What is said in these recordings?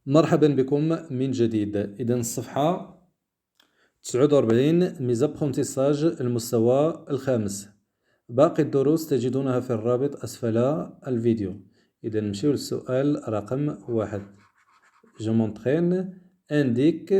مرحبا بكم من جديد. إذا الصفحة 49 ميز ابخونتيساج المستوى الخامس. باقي الدروس تجدونها في الرابط أسفل الفيديو. إذا نمشيو للسؤال رقم 1. Je m'entraîne indique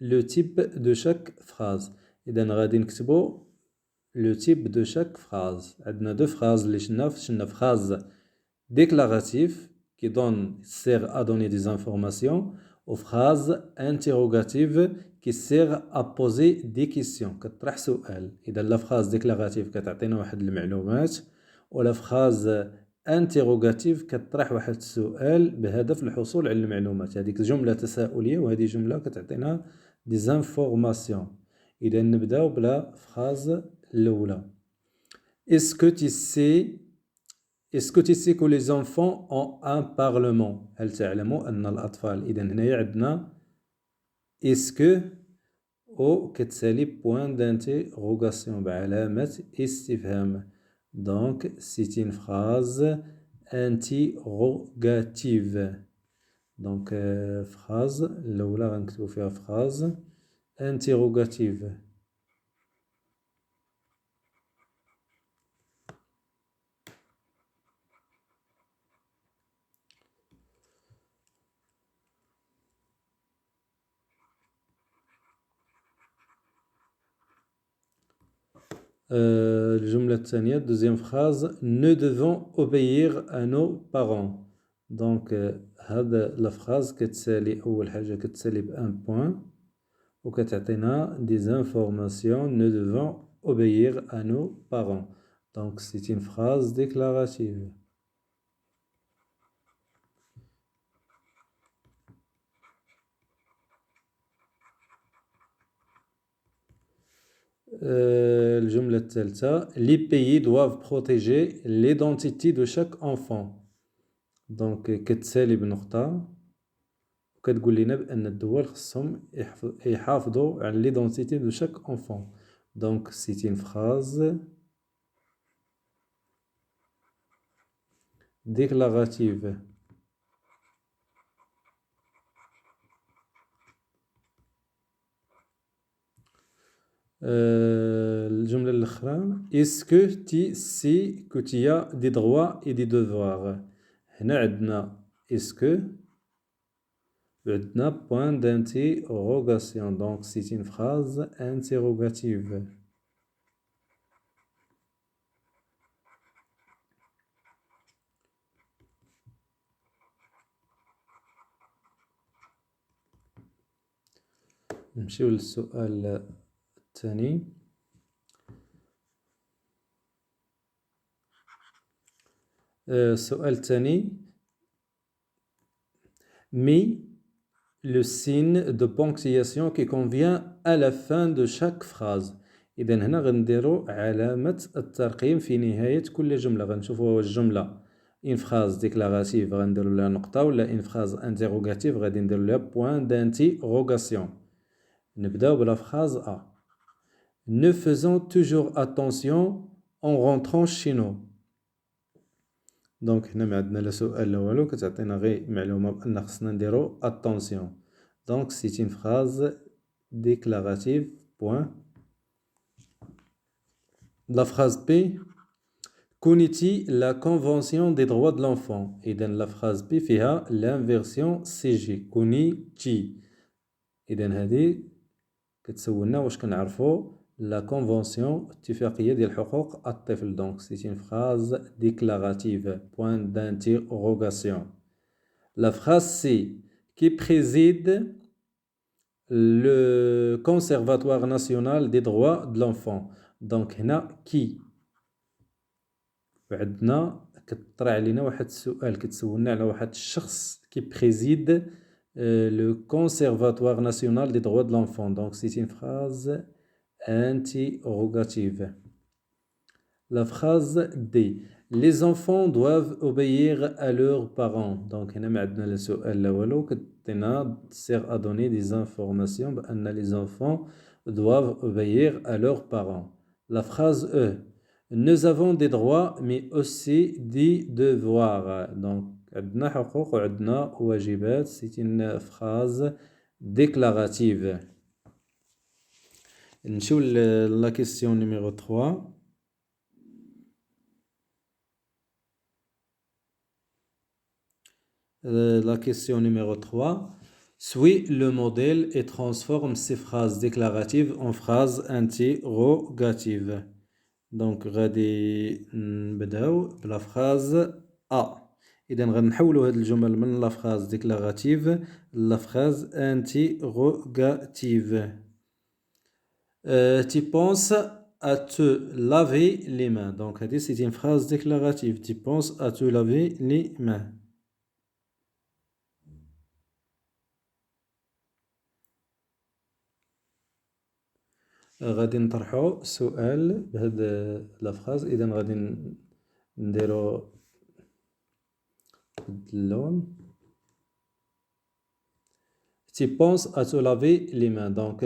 le type de chaque phrase. إذا غادي نكتبو le type de chaque phrase. عندنا دو phrases اللي شلنا phrase déclaratif qui sert à donner des informations, ou phrase interrogative qui sert à poser des questions كتطرح سؤال. إذا لا phrase déclarative كتعطينا واحد المعلومات، ولا phrase interrogative كتطرح واحد السؤال بهدف الحصول على المعلومات. هذيك جملة تساؤلية وهذه جملة كتعطينا des informations. إذا نبداو بلا phrase الأولى. Est-ce que tu sais que les enfants ont un parlement؟ هل تعلم أن الأطفال؟ إذا هنايا عندنا est-ce que أو كتسالي point d'interrogation بعلامة استفهام. Donc c'est une phrase interrogative. Donc phrase الأولى غنكتبو فيها phrase interrogative. الجملة الثانية deuxième phrase nous devons obéir à nos parents. donc هذا la phrase كتسالي أول حاجة كتسالي بان point وكتعطينا des informations nous devons obéir à nos parents. donc c'est une phrase déclarative. الجملة الثالثة les pays doivent protéger l'identité de chaque enfant. donc كتسالي بنقطة وكتقول لنا بأن الدول خصهم يحافظوا على l'identité de chaque enfant. donc c'est une phrase déclarative. الجملة الأخرى est-ce que tu sais que tu as des droits et des devoirs. هنا عندنا est-ce que عندنا point d'interrogation. donc c'est une phrase interrogative. نمشيو للسؤال الثاني. السؤال الثاني mets le signe de ponctuation qui convient à la fin de chaque phrase. إذا هنا غنديرو علامة الترقيم في نهاية كل جملة. غنشوفوا واش الجملة une phrase déclarative غنديرو لها نقطة ولا une phrase interrogative غادي نديرو لها point d'interrogation. نبداو بلا phrase A. Ne faisons toujours attention en rentrant chez nous. donc هنا ما عندنا لا سؤال لا والو كتعطينا غير معلومة بأن خصنا نديرو attention. donc c'est une phrase déclarative point. la phrase B. connais-tu la convention des droits de l'enfant. إذن la phrase B فيها l'inversion CG connais-tu. إذن هذه كتسولنا واش كنعرفو la convention اتفاقية ديال حقوق الطفل. donc c'est une phrase déclarative point d'interrogation. la phrase C. qui préside le conservatoire national des droits de l'enfant. donc هنا qui وعندنا كتطرح علينا واحد السؤال كتسولنا على واحد الشخص qui préside le conservatoire national des droits de l'enfant. donc c'est une phrase interrogative. la phrase D. les enfants doivent obéir à leurs parents. donc هنا ما عندنا لا سؤال لا والو كتعطينا sert à donner des informations بأن les enfants doivent obéir à leurs parents. la phrase E. nous avons des droits mais aussi des devoirs. donc عندنا حقوق وعندنا واجبات. C'est une phrase déclarative. نمشيو la question numéro 3. La question numéro 3. Suis le modèle et transforme ces phrases déclaratives en phrases interrogatives. Donc غادي نبداو بلا phrase A. إذا غنحولوا هاد الجمل من la phrase déclarative la phrase interrogative. Tu penses à te laver les mains. Donc هادي c'est une phrase déclarative. Tu penses à te laver les mains. غادي نطرحو سؤال بهاد لا phrase. إذا غادي نديرو اللون. Tu penses à te laver les mains. Donc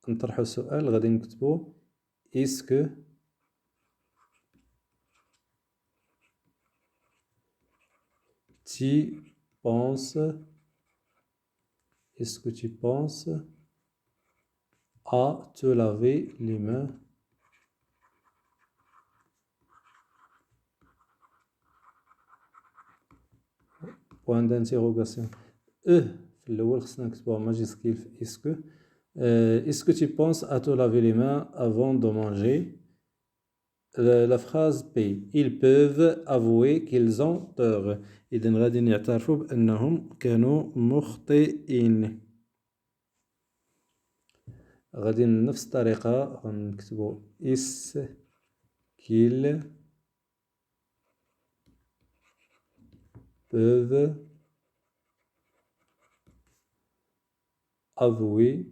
نطرحو السؤال غادي نكتبو est-ce que tu penses à te laver les mains. Point d'interrogation. في الأول خصنا نكتبوها ماجيسكيل في est-ce que. Est-ce que tu penses à te laver les mains avant de manger? La phrase B. Ils peuvent avouer qu'ils ont tort. إذن غادي نعترفوا بأنهم كانوا مخطئين. غادي نفس الطريقة غنكتبوا est-ce qu'ils peuvent avouer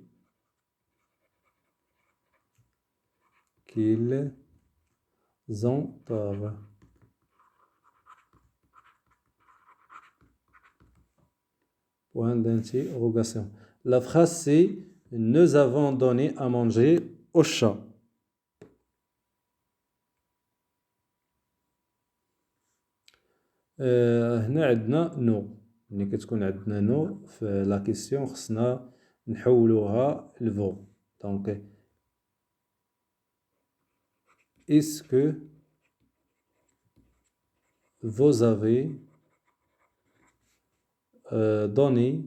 qu'ils ont tort. Point d'interrogation. La phrase c'est nous avons donné à manger au chat. هنا عندنا نو. ملي كتكون عندنا نو في لا كيسيون خصنا نحولوها لفو. دونك est-ce que vous avez donné,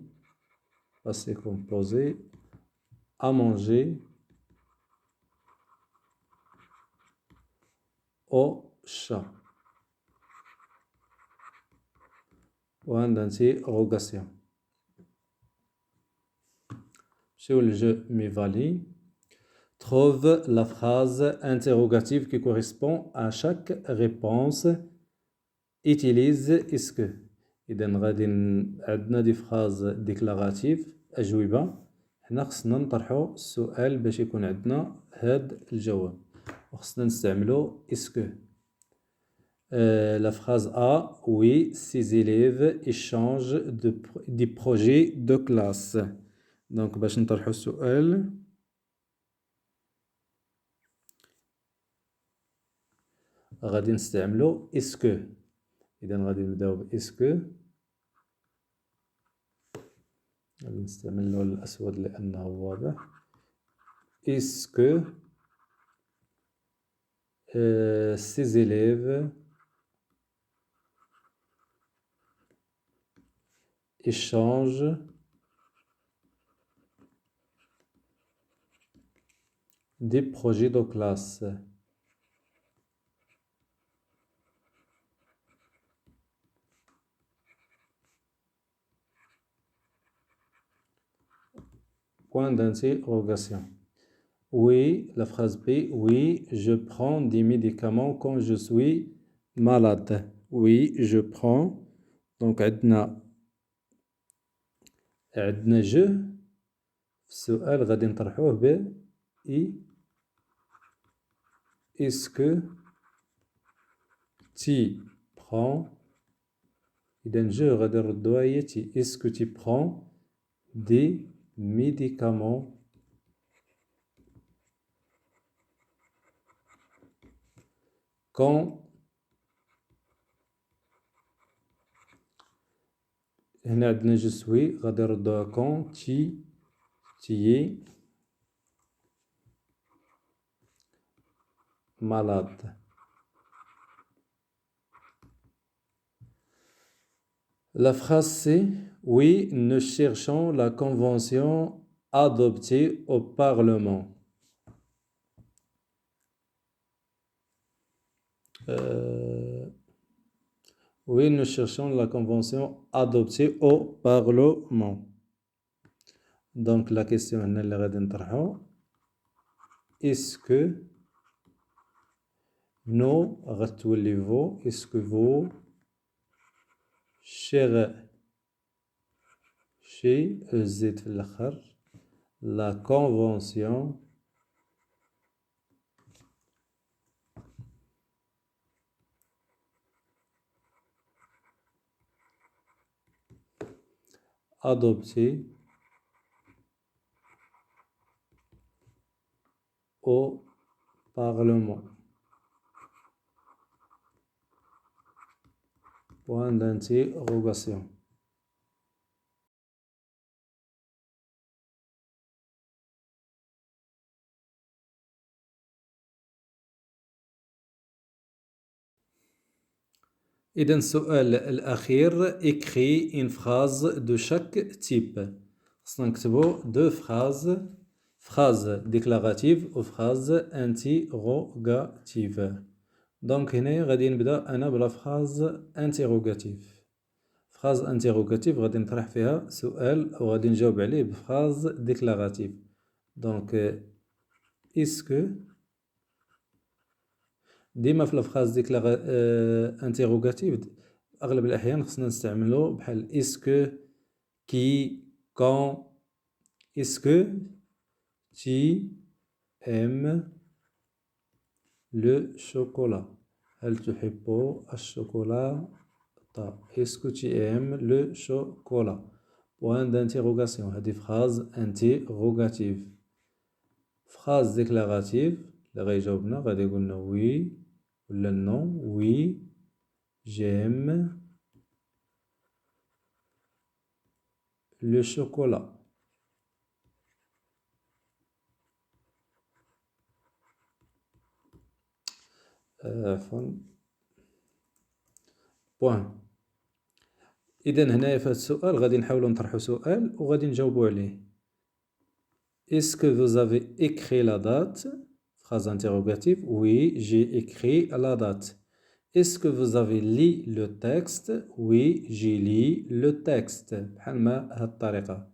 passé composé, à manger au chat. Point d'interrogation. Sur le jeu Mivali, trouve la phrase interrogative qui correspond à chaque réponse. Utilise est-ce que. إذا غادي عندنا دي فراز ديكلاراتيف أجوبة. حنا خصنا نطرحو السؤال باش يكون عندنا هاد الجواب وخصنا نستعملو est-ce que. La phrase A. Oui, ces élèves échangent des projets de classe. Donc باش نطرحو السؤال غادي نستعملو est-ce que. إذا غادي نبداو ب est-ce que. غادي نستعمل اللون الأسود لأنه واضح. Est-ce que ces élèves échangent des projets de classe. Point d'interrogation. Oui, la phrase B. Oui, je prends des médicaments quand je suis malade. Oui, je prends. Donc عندنا je. السؤال غادي نطرحوه ب est-ce que tu prends. إذا je غادي نردوها هي تي. Est-ce que tu prends des médicaments quand هنا عندنا جو سوي غادي نردوها كون تي malade. La phrase c'est oui, nous cherchons la convention adoptée au Parlement. Oui, nous cherchons la convention adoptée au Parlement. Donc la question اللي غادي نطرحو est-ce que nous غتولي vous est-ce que vous cherchez زيد في الآخر la convention adoptée au Parlement. Point d'interrogation. إذن السؤال الأخير écrit une phrase de chaque type. خصنا نكتبو دو phrase déclarative و phrase interrogative. دونك هنايا غادي نبدا أنا بلا phrase interrogative. phrase interrogative غادي نطرح فيها سؤال و غادي نجاوب عليه بphrase déclarative. دونك est-ce que ديما في الفراز انتيروغاتيف اغلب الاحيان خصنا نستعملو بحال اسكو كي كون اسكو تي ام لو شوكولا هل تحب الشوكولا اسكو تي ام لو شوكولا بوان دانتيروغاسيون هذه فراز انتيروغاتيف فراز ديكلاراتيف اللي غيجاوبنا غادي يقولنا وي ولا نو وي جيم لو شوكولا عفوا بوان. اذا هنايا في هذا السؤال غادي نحاولوا نطرحوا سؤال وغادي نجاوبوا عليه. Est-ce que vous avez écrit la date? Phrase interrogative. Oui, j'ai écrit la date. Est-ce que vous avez lu le texte? Oui, j'ai lu le texte. بحال ما هاد الطريقة.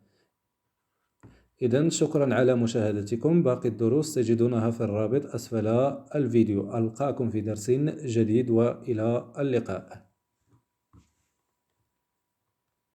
إذن شكرا على مشاهدتكم. باقي الدروس تجدونها في الرابط أسفل الفيديو. ألقاكم في درس جديد وإلى اللقاء.